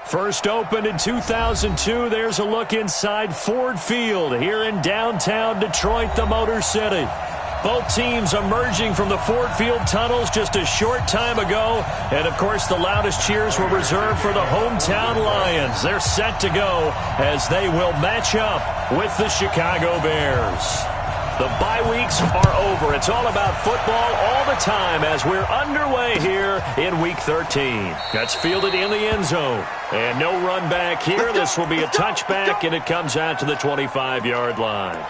First opened in 2002, there's a look inside Ford Field here in downtown Detroit, the Motor City. Both teams emerging from the Ford Field tunnels just a short time ago. And, of course, the loudest cheers were reserved for the hometown Lions. They're set to go as they will match up with the Chicago Bears. The bye weeks are over. It's all about football all the time as we're underway here in Week 13. That's fielded in the end zone. And no run back here. This will be a touchback, and it comes out to the 25-yard line.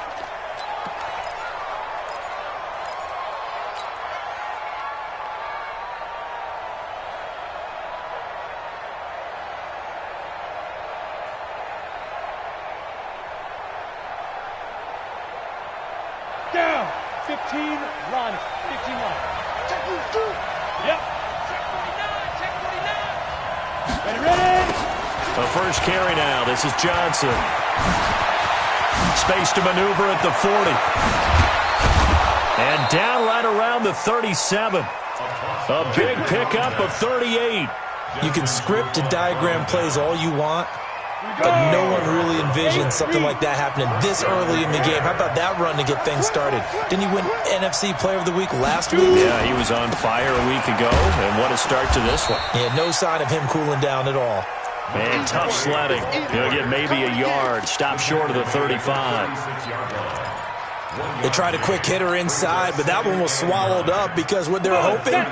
Down. 15 line. 15 line. Check 42. Yep. Check 49. Check 49. Ready. The first carry now. This is Johnson. Space to maneuver at the 40. And down right around the 37. A big pickup of 38. You can script and diagram plays all you want, but no one really envisioned something like that happening this early in the game. How about that run to get things started? Didn't he win NFC Player of the Week last week? Yeah, he was on fire a week ago, and what a start to this one. Yeah, no sign of him cooling down at all. And tough sledding. He'll get maybe a yard. Stop short of the 35. They tried a quick hitter inside, but that one was swallowed up because what they were hoping,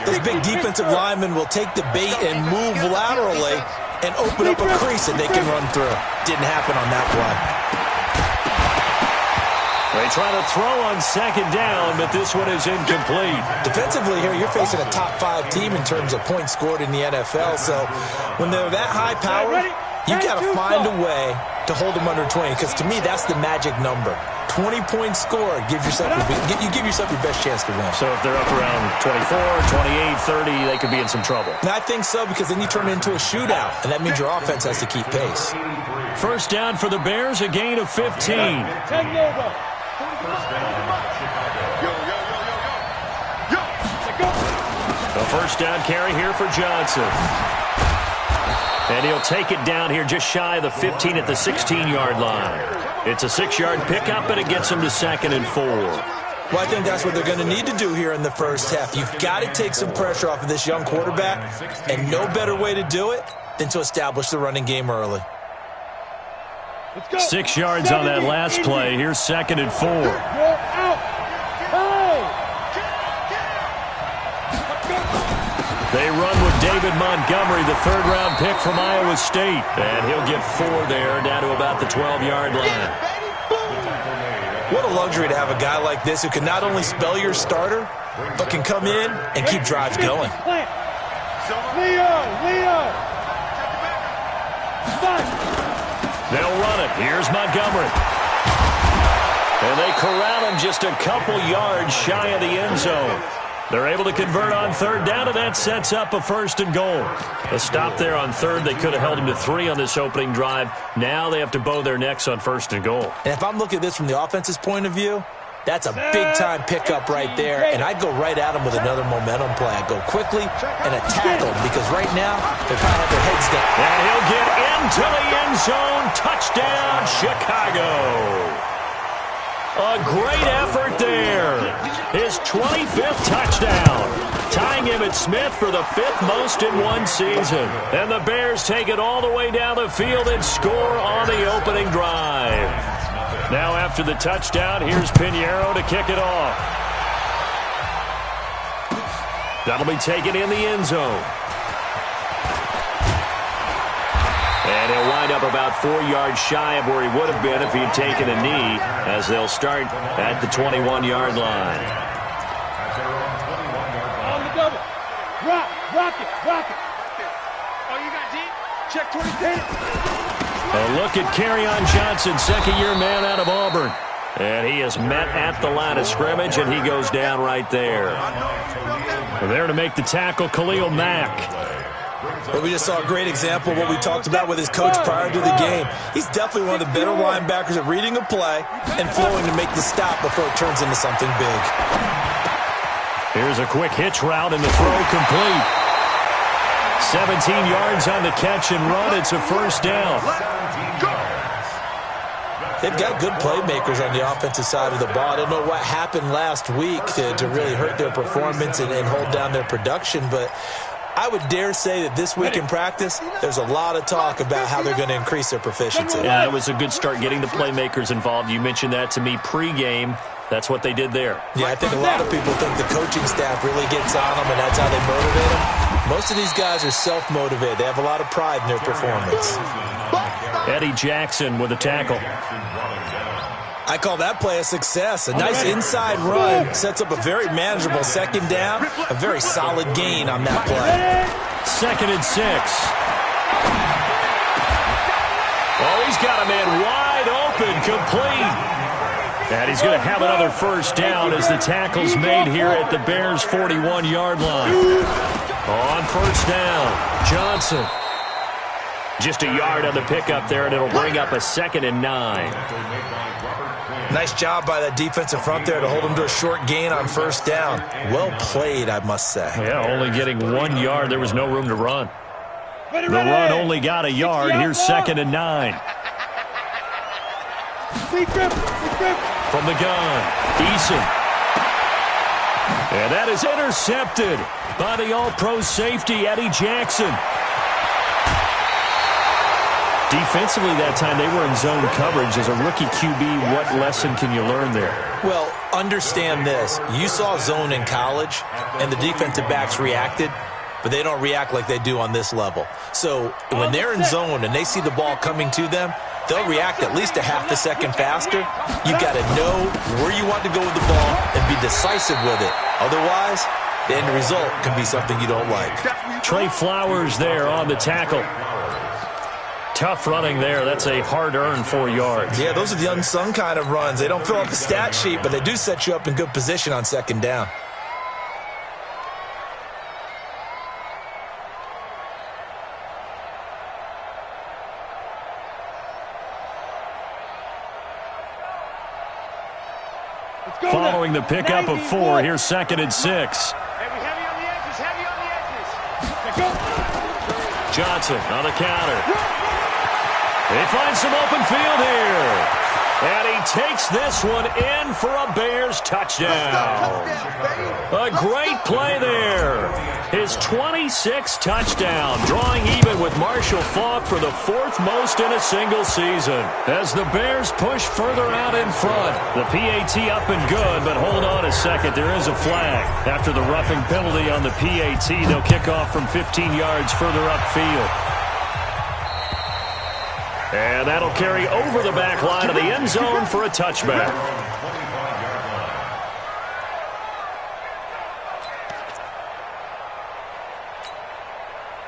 those big defensive linemen will take the bait and move laterally and open up a crease that they can run through. Didn't happen on that play. They try to throw on second down, but this one is incomplete. Defensively here, you're facing a top-5 team in terms of points scored in the NFL, so when they're that high-powered, you got to find a way to hold them under 20, because to me, that's the magic number. 20 points scored, you give yourself your best chance to win. So if they're up around 24, 28, 30, they could be in some trouble. And I think so, because then you turn it into a shootout, and that means your offense has to keep pace. First down for the Bears, a gain of 15. The first down carry here for Johnson. And he'll take it down here just shy of the 15 at the 16-yard line. It's a 6-yard pickup, and it gets him to 2nd and 4. Well, I think that's what they're going to need to do here in the first half. You've got to take some pressure off of this young quarterback, and no better way to do it than to establish the running game early. 6 yards on that last play. Here's 2nd and 4. They run with David Montgomery, the 3rd-round pick from Iowa State. And he'll get 4 there, down to about the 12-yard line. What a luxury to have a guy like this who can not only spell your starter, but can come in and keep drives going. They'll run it. Here's Montgomery. And they corral him just a couple yards shy of the end zone. They're able to convert on 3rd down, and that sets up a 1st and goal. A stop there on 3rd. They could have held him to 3 on this opening drive. Now they have to bow their necks on 1st and goal. And if I'm looking at this from the offense's point of view, that's a big-time pickup right there, and I'd go right at him with another momentum play. I'd go quickly and attack him, because right now they probably have their heads down. And he'll get into the end zone. Touchdown, Chicago. A great effort there. His 25th touchdown, tying him at Smith for the 5th most in one season. And the Bears take it all the way down the field and score on the opening drive. Now after the touchdown, here's Pinheiro to kick it off. That'll be taken in the end zone. And he'll wind up about 4 yards shy of where he would have been if he'd taken a knee, as they'll start at the 21-yard line. On the double. Rock it. Oh, you got deep? Check 20. A look at Kerryon Johnson, 2nd-year man out of Auburn. And he is met at the line of scrimmage, and he goes down right there. There to make the tackle, Khalil Mack. Well, we just saw a great example of what we talked about with his coach prior to the game. He's definitely one of the better linebackers at reading a play and flowing to make the stop before it turns into something big. Here's a quick hitch route, and the throw complete. 17 yards on the catch and run. It's a first down. They've got good playmakers on the offensive side of the ball. I don't know what happened last week to really hurt their performance and hold down their production, but I would dare say that this week in practice, there's a lot of talk about how they're going to increase their proficiency. Yeah, it was a good start getting the playmakers involved. You mentioned that to me pregame. That's what they did there. Yeah, I think a lot of people think the coaching staff really gets on them, and that's how they motivate them. Most of these guys are self-motivated. They have a lot of pride in their performance. Eddie Jackson with a tackle. I call that play a success. A nice inside run sets up a very manageable second down. A very solid gain on that play. 2nd and 6. Oh, he's got a man wide open, complete. And he's going to have another first down as the tackle's made here at the Bears' 41-yard line. On first down, Johnson. Just a yard on the pickup there, and it'll bring up a 2nd and 9. Nice job by that defensive front there to hold him to a short gain on first down. Well played, I must say. Yeah, only getting 1 yard. There was no room to run. The run only got a yard. Here's 2nd and 9. From the gun, Eason. And that is intercepted by the all-pro safety, Eddie Jackson. Defensively that time, they were in zone coverage. As a rookie QB, what lesson can you learn there? Well, understand this. You saw zone in college, and the defensive backs reacted, but they don't react like they do on this level. So when they're in zone and they see the ball coming to them, they'll react at least a half a second faster. You've got to know where you want to go with the ball and be decisive with it. Otherwise, the end result can be something you don't like. Trey Flowers there on the tackle. Tough running there. That's a hard-earned 4 yards. Yeah, those are the unsung kind of runs. They don't fill up the stat sheet, but they do set you up in good position on second down. Following the pickup of 4, here's 2nd and 6. Heavy on the edges, heavy on the edges. Johnson on the counter. They find some open field here. And he takes this one in for a Bears touchdown. A great play there. His 26th touchdown, drawing even with Marshall Faulk for the 4th most in a single season. As the Bears push further out in front, the PAT up and good, but hold on a second. There is a flag. After the roughing penalty on the PAT, they'll kick off from 15 yards further upfield. And that'll carry over the back line of the end zone for a touchback.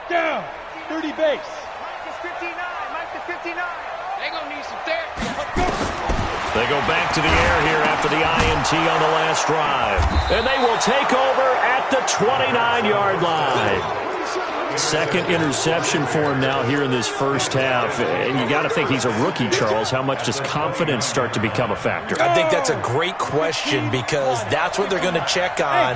Down, 30 base. Mike is 59, Mike is 59. They're going to need some therapy. They go back to the air here after the INT on the last drive. And they will take over at the 29-yard line. 2nd interception for him now here in this first half. And you got to think he's a rookie, Charles. How much does confidence start to become a factor? I think that's a great question because that's what they're going to check on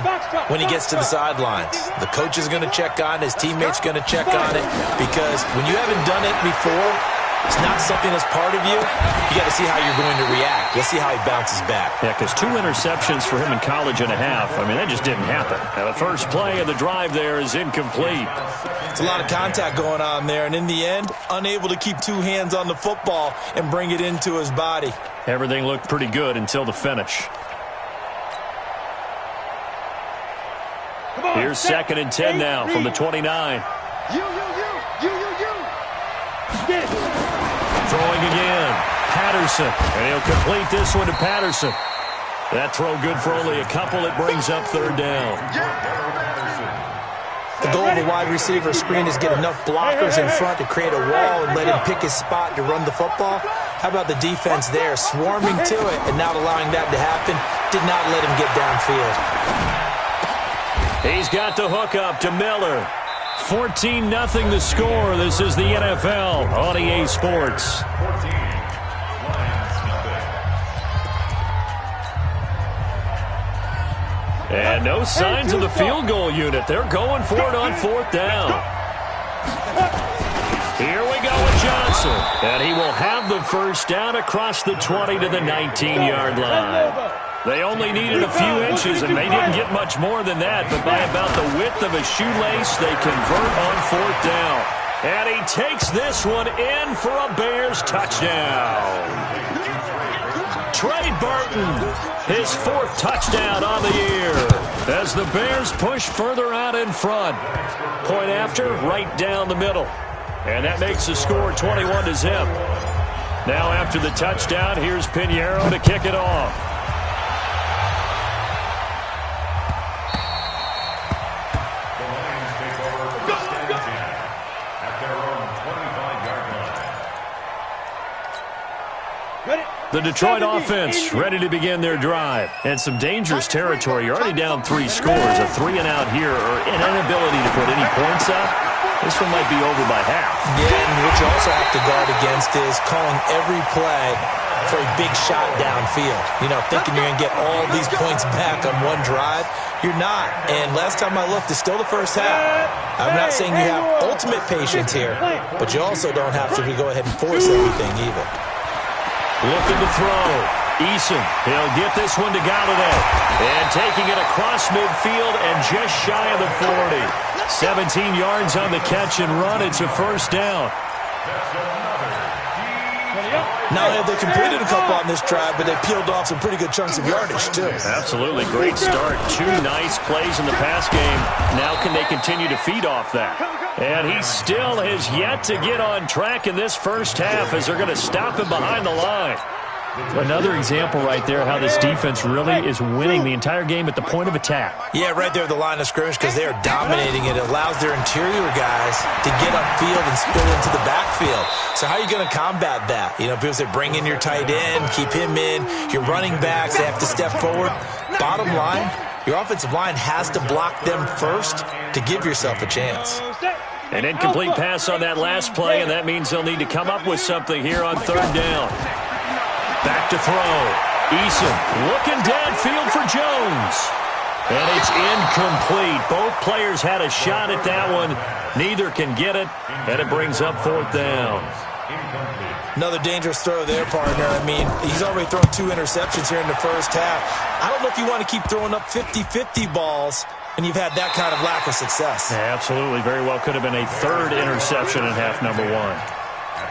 when he gets to the sidelines. The coach is going to check on, his teammates going to check on it, because when you haven't done it before, it's not something that's part of you. You got to see how you're going to react. Let's see how he bounces back. Yeah, because 2 interceptions for him in college and a half. I mean, that just didn't happen. Now, the first play of the drive there is incomplete. It's a lot of contact going on there, and in the end, unable to keep 2 hands on the football and bring it into his body. Everything looked pretty good until the finish. Here's 2nd and 10 now from the 29. Throwing again. Patterson. And he'll complete this one to Patterson. That throw good for only a couple. It brings up 3rd down. The goal of a wide receiver screen is get enough blockers in front to create a wall and let him pick his spot to run the football. How about the defense there, swarming to it and not allowing that to happen? Did not let him get downfield. He's got the hook up to Miller. 14-0 the score. This is the NFL on EA Sports. And no signs of the field goal unit. They're going for it on 4th down. Here we go with Johnson. And he will have the first down across the 20 to the 19-yard line. They only needed a few inches, and they didn't get much more than that. But by about the width of a shoelace, they convert on 4th down. And he takes this one in for a Bears touchdown. Trey Burton, his 4th touchdown on the year, as the Bears push further out in front. Point after, right down the middle. And that makes the score 21-0. Now after the touchdown, here's Pinheiro to kick it off. The Detroit offense ready to begin their drive. And some dangerous territory. You're already down 3 scores. A 3-and-out here, or an inability to put any points up. This one might be over by half. Yeah, and what you also have to guard against is calling every play for a big shot downfield. You know, thinking you're going to get all these points back on one drive. You're not. And last time I looked, it's still the first half. I'm not saying you have ultimate patience here, but you also don't have to go ahead and force everything either. Looking to throw. Eason, he'll get this one to Galladay. And taking it across midfield and just shy of the 40. 17 yards on the catch and run. It's a first down. Not only have they completed a couple on this drive, but they peeled off some pretty good chunks of yardage, too. Absolutely. Great start. 2 nice plays in the pass game. Now can they continue to feed off that? And he still has yet to get on track in this first half as they're going to stop him behind the line. Another example right there how this defense really is winning the entire game at the point of attack. Yeah, right there at the line of scrimmage because they are dominating it. It allows their interior guys to get upfield and spill into the backfield. So how are you going to combat that? You know, people say bring in your tight end, keep him in. Your running backs, they have to step forward. Bottom line, your offensive line has to block them first to give yourself a chance. An incomplete pass on that last play, and that means they'll need to come up with something here on 3rd down. Back to throw. Eason looking downfield for Jones. And it's incomplete. Both players had a shot at that one. Neither can get it, and it brings up 4th down. Another dangerous throw there, partner. I mean, he's already thrown 2 interceptions here in the first half. I don't know if you want to keep throwing up 50-50 balls, and you've had that kind of lack of success. Yeah, absolutely. Very well could have been a 3rd interception in half number 1.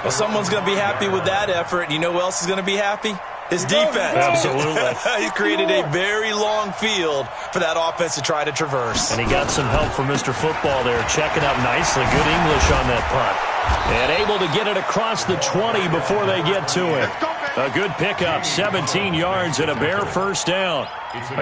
Well, someone's going to be happy with that effort. And you know who else is going to be happy? His defense. Absolutely. He's created a very long field for that offense to try to traverse. And he got some help from Mr. Football there, checking up nicely. Good English on that punt. And able to get it across the 20 before they get to it. A good pickup, 17 yards and a Bear first down.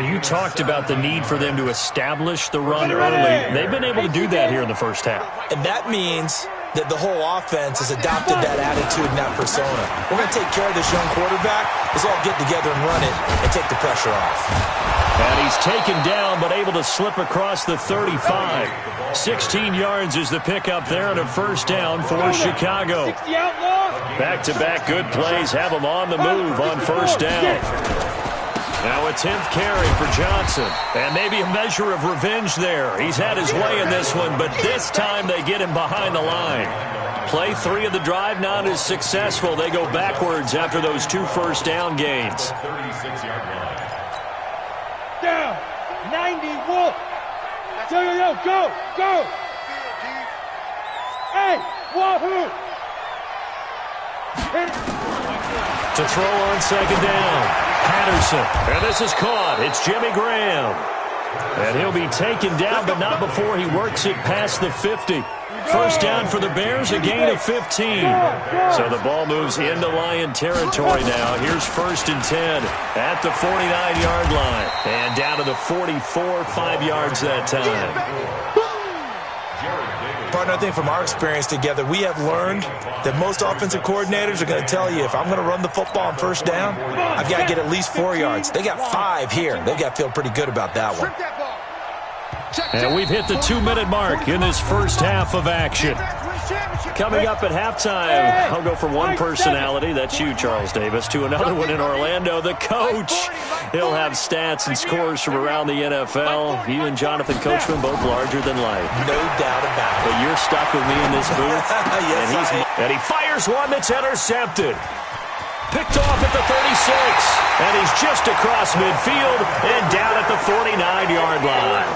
You talked about the need for them to establish the run early. They've been able to do that here in the first half. And that means that the whole offense has adopted that attitude and that persona. We're going to take care of this young quarterback. Let's all get together and run it and take the pressure off. And he's taken down but able to slip across the 35. 16 yards is the pickup there and a first down for Chicago. Back-to-back good plays have them on the move on first down. Now a 10th carry for Johnson. And maybe a measure of revenge there. He's had his way in this one, but this time they get him behind the line. Play 3 of the drive not as successful. They go backwards after those 2 first down gains. Down. 90 Wolf. Yo, go. Hey, Wahoo. To throw on 2nd down. Patterson, and this is caught. It's Jimmy Graham. And he'll be taken down, but not before he works it past the 50. First down for the Bears, a gain of 15. So the ball moves into Lion territory now. Here's 1st and 10 at the 49-yard line. And down to the 44, 5 yards that time. Partner, I think from our experience together, we have learned that most offensive coordinators are going to tell you, if I'm going to run the football on first down, I've got to get at least 4 yards. They got 5 here. They've got to feel pretty good about that one. And we've hit the 2-minute mark in this first half of action. Coming up at halftime, I'll go from one personality, that's you, Charles Davis, to another one in Orlando, the coach. He'll have stats and scores from around the NFL. You and Jonathan Coachman, both larger than life. No doubt about it. But you're stuck with me in this booth. Yes, and he fires one that's intercepted. Picked off at the 36. And he's just across midfield and down at the 49-yard line.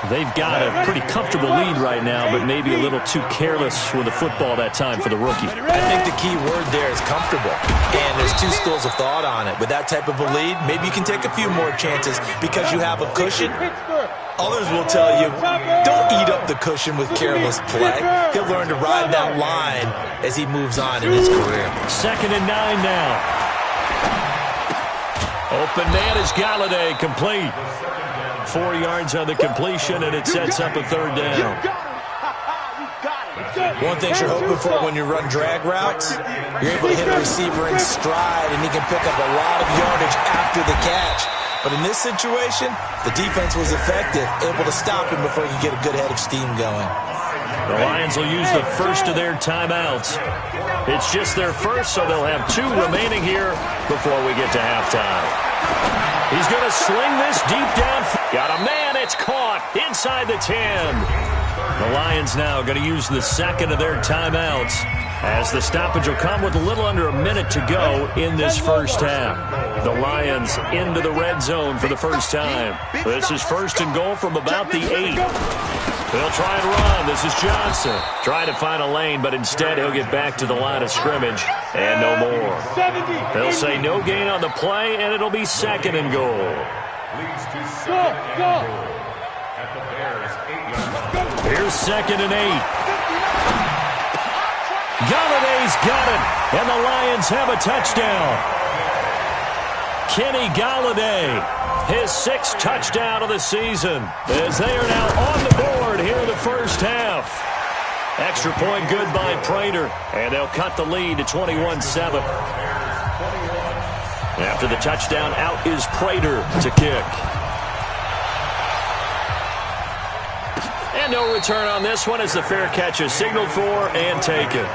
They've got a pretty comfortable lead right now, but maybe a little too careless with the football that time for the rookie. I think the key word there is comfortable, and there's two schools of thought on it. With that type of a lead, maybe you can take a few more chances because you have a cushion. Others will tell you, don't eat up the cushion with careless play. He'll learn to ride that line as he moves on in his career. 2nd and 9 now. Open man is Galladay, complete. 4 yards on the completion, and it sets up a 3rd down. One thing you're hoping for when you run drag routes, you're able to hit a receiver in stride, and he can pick up a lot of yardage after the catch. But in this situation, the defense was effective, able to stop him before he could get a good head of steam going. The Lions will use the first of their timeouts. It's just their first, so they'll have 2 remaining here before we get to halftime. He's going to sling this deep down. Got a man. It's caught inside the 10. The Lions now going to use the second of their timeouts as the stoppage will come with a little under a minute to go in this first half. The Lions into the red zone for the first time. This is 1st and goal from about the 8. They'll try and run. This is Johnson. Trying to find a lane, but instead he'll get back to the line of scrimmage and no more. They'll say no gain on the play, and it'll be 2nd and goal. Here's 2nd and 8. Galladay's got it, and the Lions have a touchdown. Kenny Galladay. His 6th touchdown of the season as they are now on the board here in the first half. Extra point good by Prater, and they'll cut the lead to 21-7. After the touchdown, out is Prater to kick. And no return on this one as the fair catch is signaled for and taken.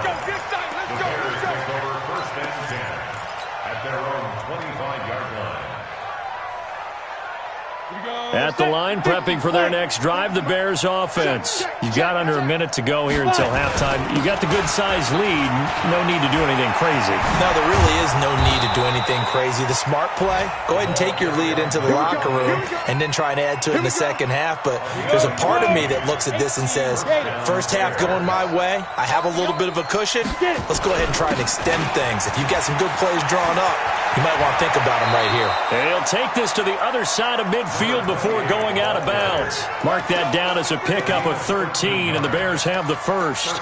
At the line, prepping for their next drive, the Bears offense. You've got under a minute to go here until halftime. You got the good-sized lead. No need to do anything crazy. No, there really is no need to do anything crazy. The smart play, go ahead and take your lead into the locker room and then try and add to it in the second half. But there's a part of me that looks at this and says, first half going my way, I have a little bit of a cushion. Let's go ahead and try and extend things. If you've got some good plays drawn up, you might want to think about them right here. And he'll take this to the other side of midfield before going out of bounds. Mark that down as a pickup of 13, and the Bears have the first.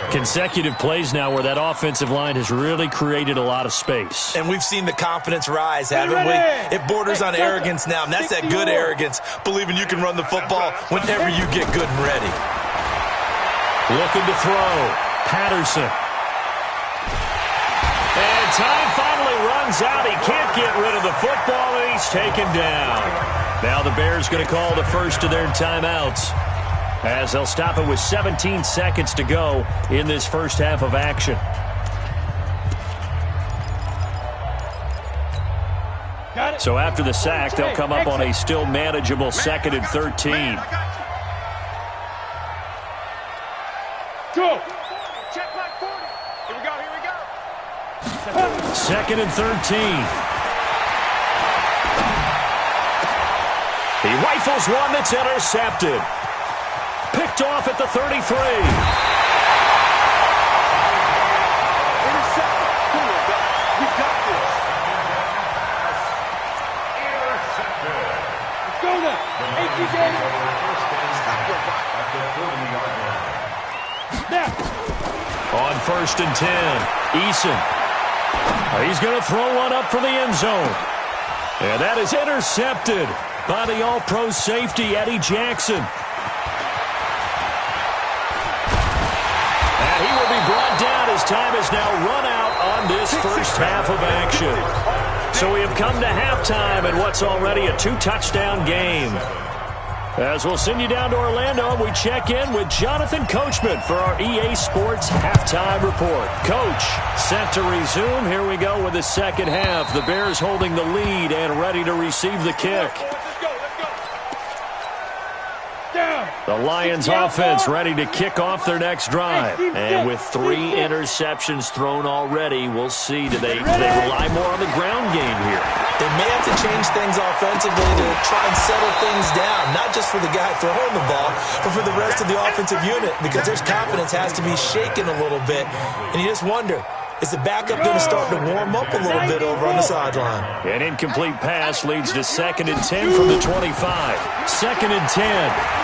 Consecutive plays now where that offensive line has really created a lot of space. And we've seen the confidence rise, haven't we? It borders on arrogance now, and that's that good arrogance, believing you can run the football whenever you get good and ready. Looking to throw. Patterson. And time finally runs out. He can't get rid of the football, and he's taken down. Now the Bears going to call the first of their timeouts as they'll stop it with 17 seconds to go in this first half of action. So after the sack, they'll come up on a still manageable 2nd and 13. Go. Check back 40. Here we go, here we go. 2nd and 13. He rifles one that's intercepted. Picked off at the 33. Intercepted. Come on, guys. We got this. Intercepted. Let's go now. ATJ. Now. On 1st and 10, Eason. He's going to throw one up for the end zone. And that is intercepted by the all-pro safety, Eddie Jackson. And he will be brought down as time has now run out on this first half of action. So we have come to halftime in what's already a 2-touchdown game. As we'll send you down to Orlando, and we check in with Jonathan Coachman for our EA Sports Halftime Report. Coach, set to resume. Here we go with the second half. The Bears holding the lead and ready to receive the kick. The Lions offense ready to kick off their next drive. And with 3 interceptions thrown already, we'll see. Do they rely more on the ground game here? They may have to change things offensively to try and settle things down, not just for the guy throwing the ball, but for the rest of the offensive unit, because their confidence has to be shaken a little bit. And you just wonder, is the backup going to start to warm up a little bit over on the sideline? An incomplete pass leads to 2nd and 10 from the 25. 2nd and 10.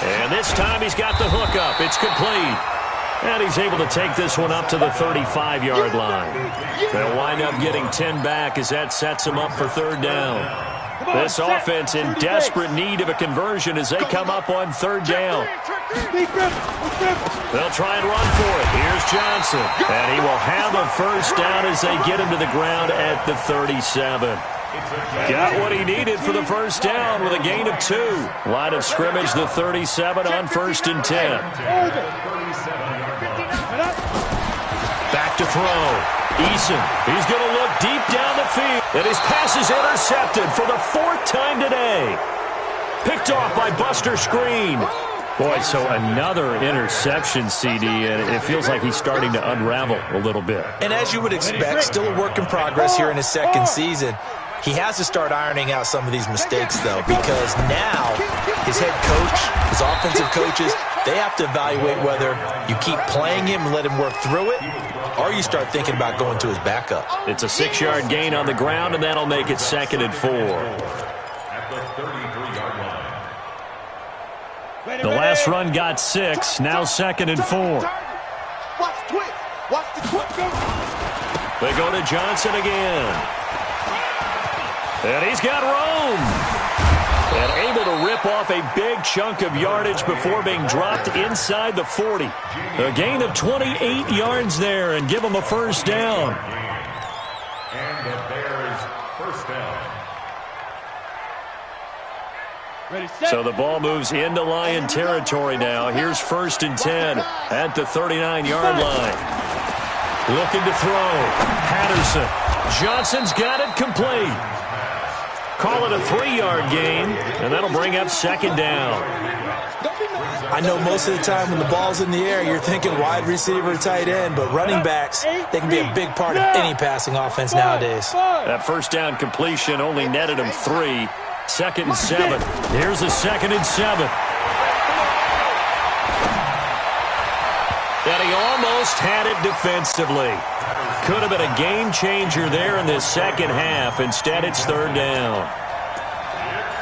And this time he's got the hook up. It's complete. And he's able to take this one up to the 35-yard line. They'll wind up getting 10 back as that sets them up for 3rd down. This offense in desperate need of a conversion as they come up on 3rd down. They'll try and run for it. Here's Johnson. And he will have a 1st down as they get him to the ground at the 37. Got what he needed for the 1st down with a gain of 2. Line of scrimmage, the 37 on 1st and 10. Back to throw. Eason, he's going to look deep down the field. And his pass is intercepted for the 4th time today. Picked off by Buster Screen. Boy, so another interception, CD, and it feels like he's starting to unravel a little bit. And as you would expect, still a work in progress here in his 2nd season. He has to start ironing out some of these mistakes, though, because now his head coach, his offensive coaches, they have to evaluate whether you keep playing him and let him work through it, or you start thinking about going to his backup. It's a 6-yard gain on the ground, and that'll make it 2nd and 4. The last run got 6, now 2nd and 4. They go to Johnson again. And he's got room. And able to rip off a big chunk of yardage before being dropped inside the 40. A gain of 28 yards there and give him a 1st down. And the Bears 1st down. So the ball moves into Lion territory now. Here's 1st and 10 at the 39-yard line. Looking to throw. Patterson. Johnson's got it complete. Call it a 3-yard gain, and that'll bring up 2nd down. I know most of the time when the ball's in the air, you're thinking wide receiver, tight end, but running backs, they can be a big part of any passing offense nowadays. That 1st down completion only netted him 3. 2nd and 7. Here's a 2nd and 7. And he almost had it defensively. Could have been a game changer there in this 2nd half. Instead, it's 3rd down.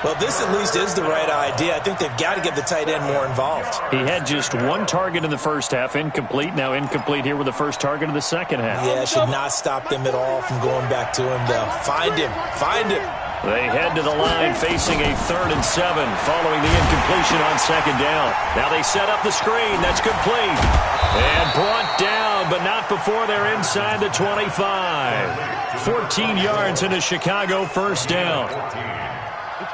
Well, this at least is the right idea. I think they've got to get the tight end more involved. He had just 1 target in the 1st half, incomplete. Now incomplete here with the 1st target of the 2nd half. Yeah, should not stop them at all from going back to him, though. Find him. Find him. They head to the line facing a 3rd and 7 following the incompletion on 2nd down. Now they set up the screen. That's complete. And brought down, but not before they're inside the 25. 14 yards and a Chicago 1st down.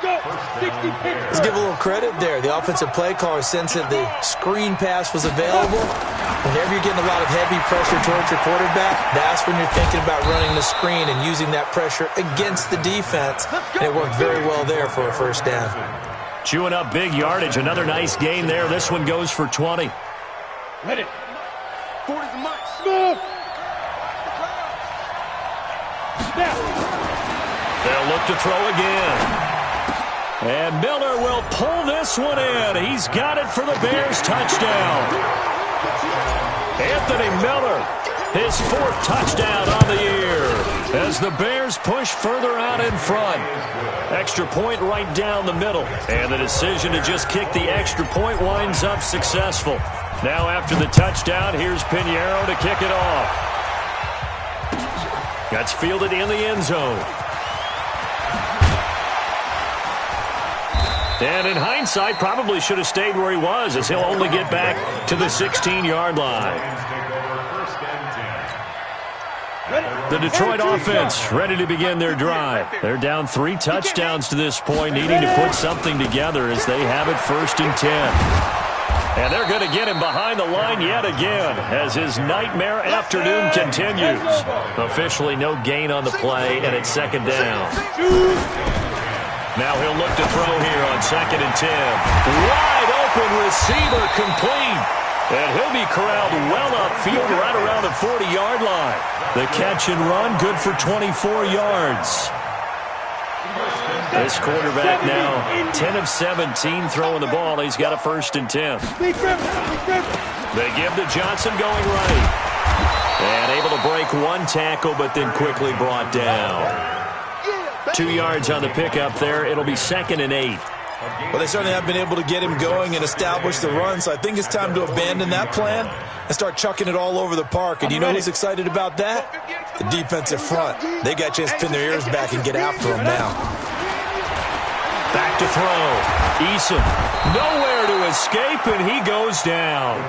Let's give a little credit there. The offensive play caller sensed that the screen pass was available. Whenever you're getting a lot of heavy pressure towards your quarterback, that's when you're thinking about running the screen and using that pressure against the defense. And it worked very well there for a 1st down. Chewing up big yardage. Another nice gain there. This one goes for 20. Ready. 40's a mark. Move. They'll look to throw again. And Miller will pull this one in. He's got it for the Bears touchdown. Anthony Miller, his 4th touchdown on the year as the Bears push further out in front. Extra point right down the middle. And the decision to just kick the extra point winds up successful. Now after the touchdown, here's Pinheiro to kick it off. That's fielded in the end zone. And in hindsight, probably should have stayed where he was, as he'll only get back to the 16-yard line. Ready. The Detroit offense ready to begin their drive. They're down 3 touchdowns to this point, needing to put something together as they have it 1st and 10. And they're going to get him behind the line yet again as his nightmare afternoon continues. Officially no gain on the play, and it's 2nd down. Now he'll look to throw here on 2nd and 10. Wide open receiver complete. And he'll be corralled well upfield right around the 40-yard line. The catch and run good for 24 yards. This quarterback now 10 of 17 throwing the ball. He's got a 1st and 10. They give to Johnson going right. And able to break 1 tackle, but then quickly brought down. 2 yards on the pickup there. It'll be 2nd and 8. Well, they certainly have been able to get him going and establish the run, so I think it's time to abandon that plan and start chucking it all over the park. And you know who's excited about that? The defensive front. They got a chance to pin their ears back and get after him now. Back to throw. Eason nowhere to escape, and he goes down.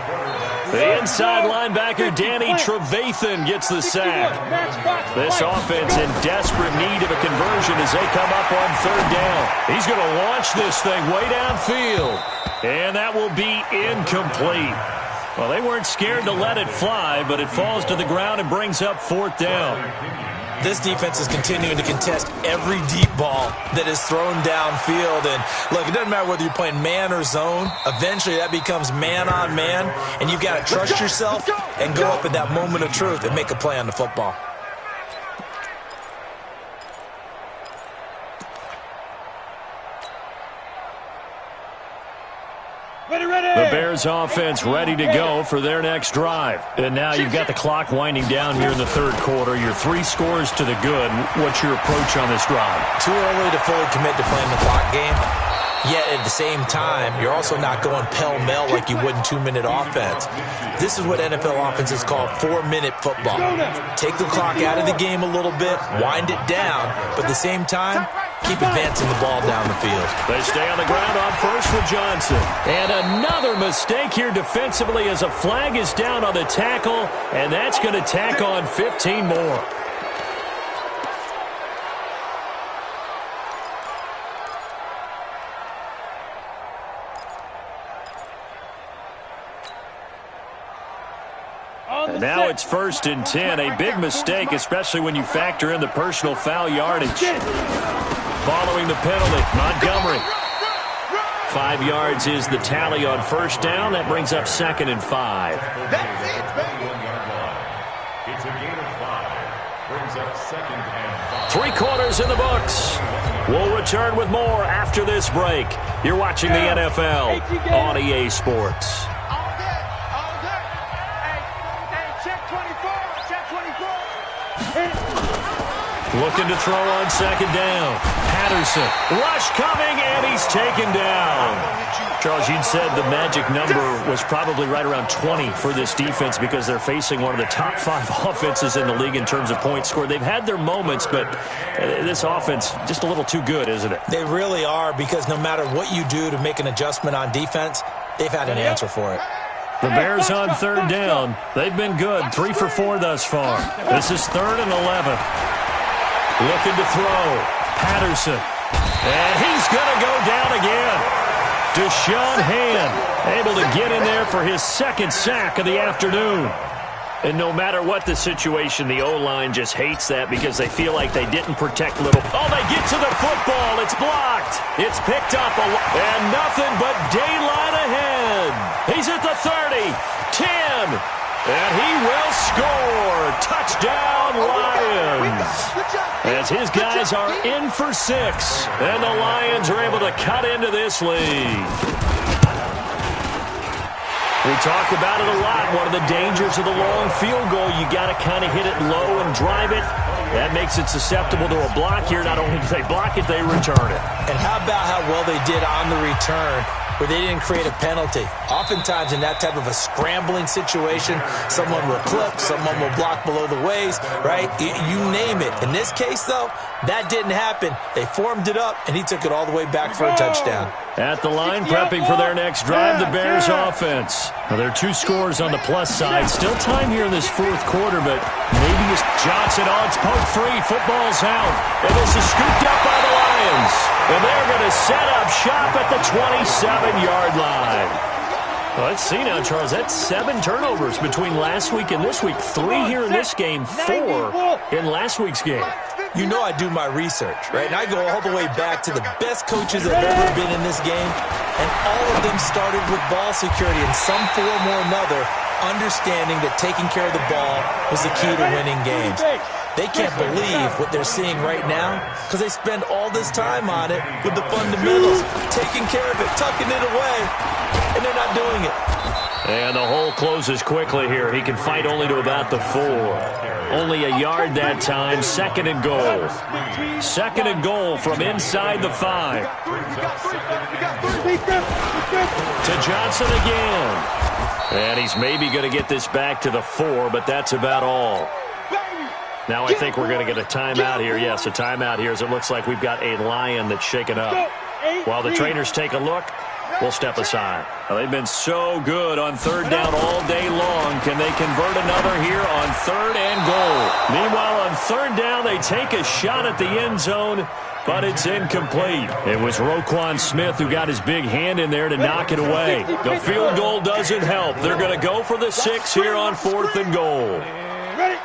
The inside linebacker, Danny Trevathan, gets the sack. This offense in desperate need of a conversion as they come up on 3rd down. He's going to launch this thing way downfield, and that will be incomplete. Well, they weren't scared to let it fly, but it falls to the ground and brings up 4th down. This defense is continuing to contest every deep ball that is thrown downfield. And, look, it doesn't matter whether you're playing man or zone. Eventually, that becomes man-on-man, and you've got to trust yourself and go up at that moment of truth and make a play on the football. The Bears offense ready to go for their next drive. And now you've got the clock winding down here in the 3rd quarter. You're 3 scores to the good. What's your approach on this drive? Too early to fully commit to playing the clock game. Yet at the same time, you're also not going pell-mell like you would in 2-minute offense. This is what NFL offenses call 4-minute football. Take the clock out of the game a little bit, wind it down, but at the same time, keep advancing the ball down the field. They stay on the ground on 1st for Johnson. And another mistake here defensively as a flag is down on the tackle, and that's going to tack on 15 more. And now it's 1st and 10. A big mistake, especially when you factor in the personal foul yardage. Following the penalty, Montgomery. 5 yards is the tally on 1st down. That brings up 2nd and 5. It's a gain of 5. Brings up 2nd and 5. 3 quarters in the books. We'll return with more after this break. You're watching the NFL on EA Sports. Looking to throw on 2nd down. Patterson. Rush coming, and he's taken down. Charles, you'd said the magic number was probably right around 20 for this defense because they're facing one of the top 5 offenses in the league in terms of points scored. They've had their moments, but this offense just a little too good, isn't it? They really are, because no matter what you do to make an adjustment on defense, they've had an answer for it. The Bears on 3rd down. They've been good, 3 for 4 thus far. This is 3rd and 11. Looking to throw. Patterson. And he's going to go down again. Deshaun Hand able to get in there for his 2nd sack of the afternoon. And no matter what the situation, the O-line just hates that because they feel like they didn't protect little. Oh, they get to the football. It's blocked. It's picked up. And nothing but daylight ahead. He's at the 30. 10. And he will score. Touchdown, Lions. As his guys are in for 6. And the Lions are able to cut into this lead. We talked about it a lot. One of the dangers of the long field goal, you got to kind of hit it low and drive it. That makes it susceptible to a block here. Not only do they block it, they return it. And how about how well they did on the return, where they didn't create a penalty? Oftentimes in that type of a scrambling situation, someone will clip, someone will block below the waist, right? You name it. In this case, though, that didn't happen. They formed it up, and he took it all the way back for a touchdown. At the line, prepping for their next drive, the Bears offense. Now, there are 2 scores on the plus side. Still time here in this 4th quarter, but maybe it's Johnson. Oh, it's poked free. Football's out. And this is scooped up by the Lions. And they're going to set up shop at the 27-yard line. Well, let's see now, Charles. That's 7 turnovers between last week and this week. 3 here in this game, 4 in last week's game. You know I do my research, right? And I go all the way back to the best coaches that have ever been in this game, and all of them started with ball security in some form or another, understanding that taking care of the ball was the key to winning games. They can't believe what they're seeing right now because they spend all this time on it with the fundamentals, taking care of it, tucking it away, and they're not doing it. And the hole closes quickly here. He can fight only to about the 4. Only a yard that time. 2nd and goal. 2nd and goal from inside the 5. To Johnson again. And he's maybe going to get this back to the 4, but that's about all. Now I think we're going to get a timeout here. Yes, a timeout here as it looks like we've got a Lion that's shaken up. While the trainers take a look, we'll step aside. Well, they've been so good on 3rd down all day long. Can they convert another here on 3rd and goal? Meanwhile, on 3rd down, they take a shot at the end zone, but it's incomplete. It was Roquan Smith who got his big hand in there to knock it away. The field goal doesn't help. They're going to go for the 6 here on 4th and goal. Ready?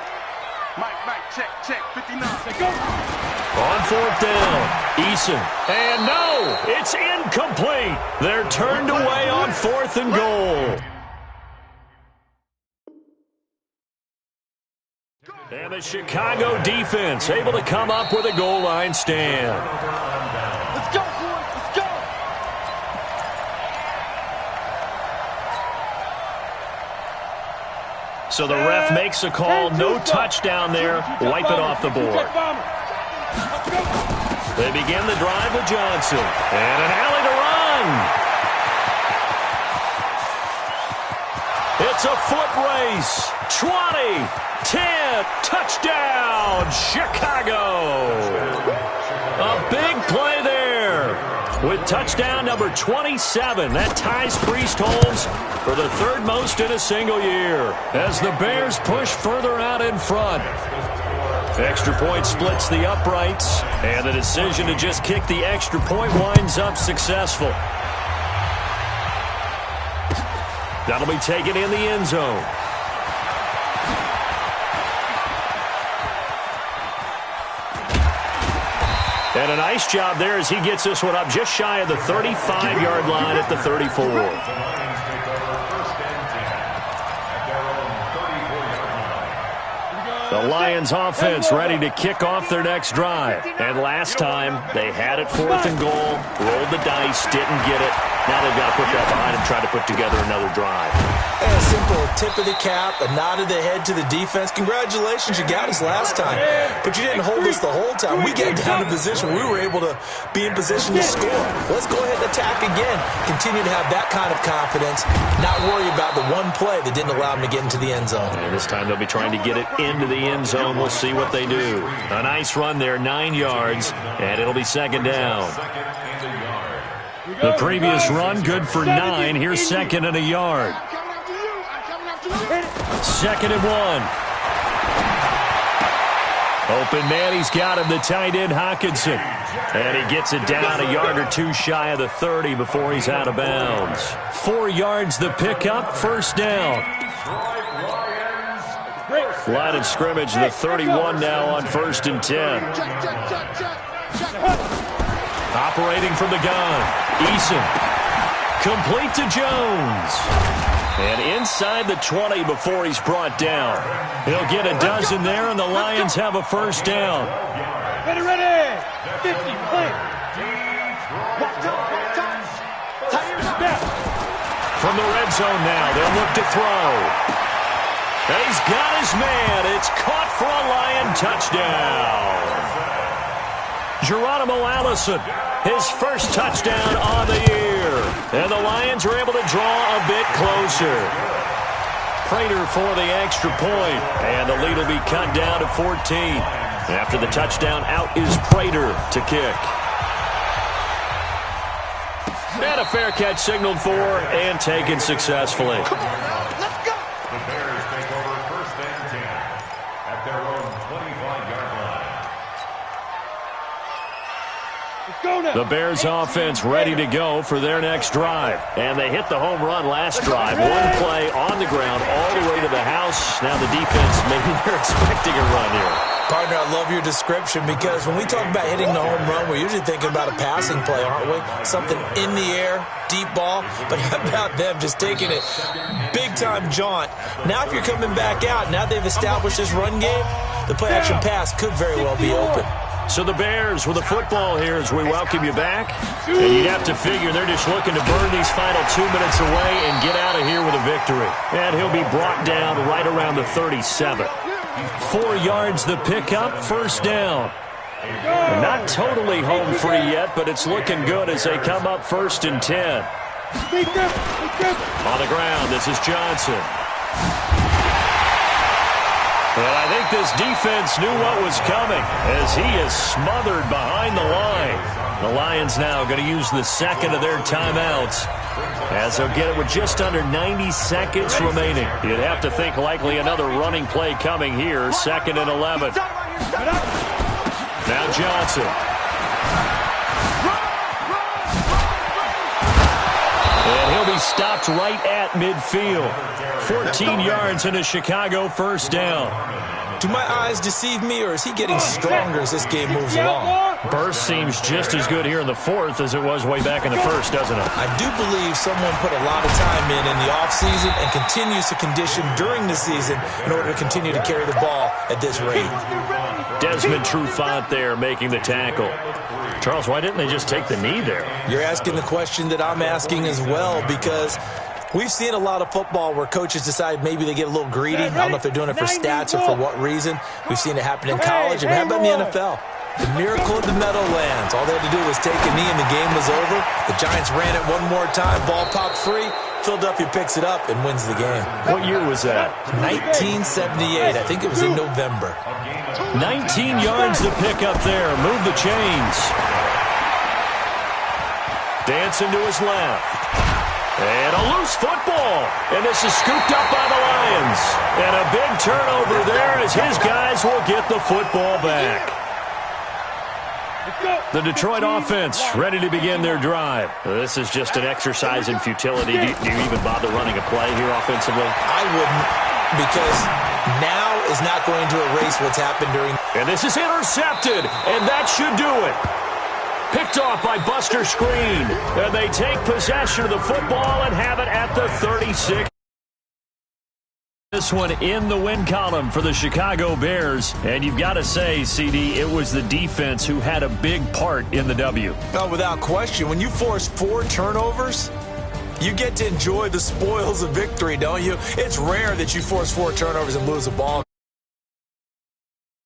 Mike, check, 59. Go. On 4th down, Eason. And no, it's incomplete. They're turned away on 4th and goal. And the Chicago defense able to come up with a goal line stand. Let's go, boys. Let's go. So the ref makes a call. No touchdown there. Wipe it off the board. They begin the drive with Johnson. And an alley to run. It's a foot race. 20, 10, touchdown, Chicago. A big play there with touchdown number 27. That ties Priest Holmes for the 3rd most in a single year as the Bears push further out in front. Extra point splits the uprights, and the decision to just kick the extra point winds up successful. That'll be taken in the end zone. And a nice job there as he gets this one up just shy of the 35-yard line at the 34. The Lions offense ready to kick off their next drive. And last time, they had it 4th and goal, rolled the dice, didn't get it. Now they've got to put that behind and try to put together another drive. And a simple tip of the cap, a nod of the head to the defense. Congratulations, you got us last time. But you didn't hold us the whole time. We get down in position. We were able to be in position to score. Let's go ahead and attack again. Continue to have that kind of confidence. Not worry about the one play that didn't allow them to get into the end zone. And this time they'll be trying to get it into the end zone. We'll see what they do. A nice run there, 9 yards, and it'll be 2nd down. The previous run, good for 9. Here's 2nd and a yard. 2nd and 1. Open man, he's got him, the tight end, Hockenson. And he gets it down a yard or 2 shy of the 30 before he's out of bounds. 4 yards the pickup, 1st down. Line of scrimmage, the 31 now on 1st and 10. Operating from the gun, Eason. Complete to Jones. And inside the 20 before he's brought down. He'll get a dozen there, and the Lions have a 1st down. Ready. 50, play. From the red zone now, they'll look to throw. And he's got his man. It's caught for a Lion touchdown. Geronimo Allison, his 1st touchdown on the year. And the Lions are able to draw a bit closer. Prater for the extra point. And the lead will be cut down to 14. After the touchdown, out is Prater to kick. And a fair catch signaled for and taken successfully. Come on now, let's go. The Bears take over 1st and 10 at their own 25-yard line. Let's go now. The Bears offense ready to go for their next drive. And they hit the home run last drive. One play on the ground all the way to the house. Now the defense, maybe they're expecting a run here. Partner, I love your description because when we talk about hitting the home run, we're usually thinking about a passing play, aren't we? Something in the air, deep ball. But how about them just taking it big-time jaunt? Now if you're coming back out, now they've established this run game, the play-action pass could very well be open. So the Bears with the football here as we welcome you back. And you'd have to figure they're just looking to burn these final 2 minutes away and get out of here with a victory. And he'll be brought down right around the 37. 4 yards the pickup, 1st down. And not totally home free yet, but it's looking good as they come up 1st and 10. On the ground, this is Johnson. And I think this defense knew what was coming as he is smothered behind the line. The Lions now going to use the second of their timeouts as they'll get it with just under 90 seconds remaining. You'd have to think likely another running play coming here, 2nd and 11. Now Johnson. And he'll be stopped right at midfield. 14 yards and a Chicago 1st down. Do my eyes deceive me, or is he getting stronger as this game moves along? Burst seems just as good here in the 4th as it was way back in the 1st, doesn't it? I do believe someone put a lot of time in the offseason and continues to condition during the season in order to continue to carry the ball at this rate. Desmond Trufant there making the tackle. Charles, why didn't they just take the knee there? You're asking the question that I'm asking as well, because we've seen a lot of football where coaches decide maybe they get a little greedy. I don't know if they're doing it for stats or for what reason. We've seen it happen in college, and how about in the NFL? The miracle of the Meadowlands. All they had to do was take a knee and the game was over. The Giants ran it one more time. Ball popped free. Philadelphia picks it up and wins the game. What year was that? 1978. I think it was in November. 19 yards to pick up there. Move the chains. Dancing to his left. And a loose football. And this is scooped up by the Lions. And a big turnover there as his guys will get the football back. The Detroit offense ready to begin their drive. This is just an exercise in futility. Do you even bother running a play here offensively? I wouldn't, because now is not going to erase what's happened during. And this is intercepted, and that should do it. Picked off by Buster Screen. And they take possession of the football and have it at the 36. This one in the win column for the Chicago Bears. And you've got to say, CD, it was the defense who had a big part in the W. No, without question. When you force 4 turnovers, you get to enjoy the spoils of victory, don't you? It's rare that you force 4 turnovers and lose a ball.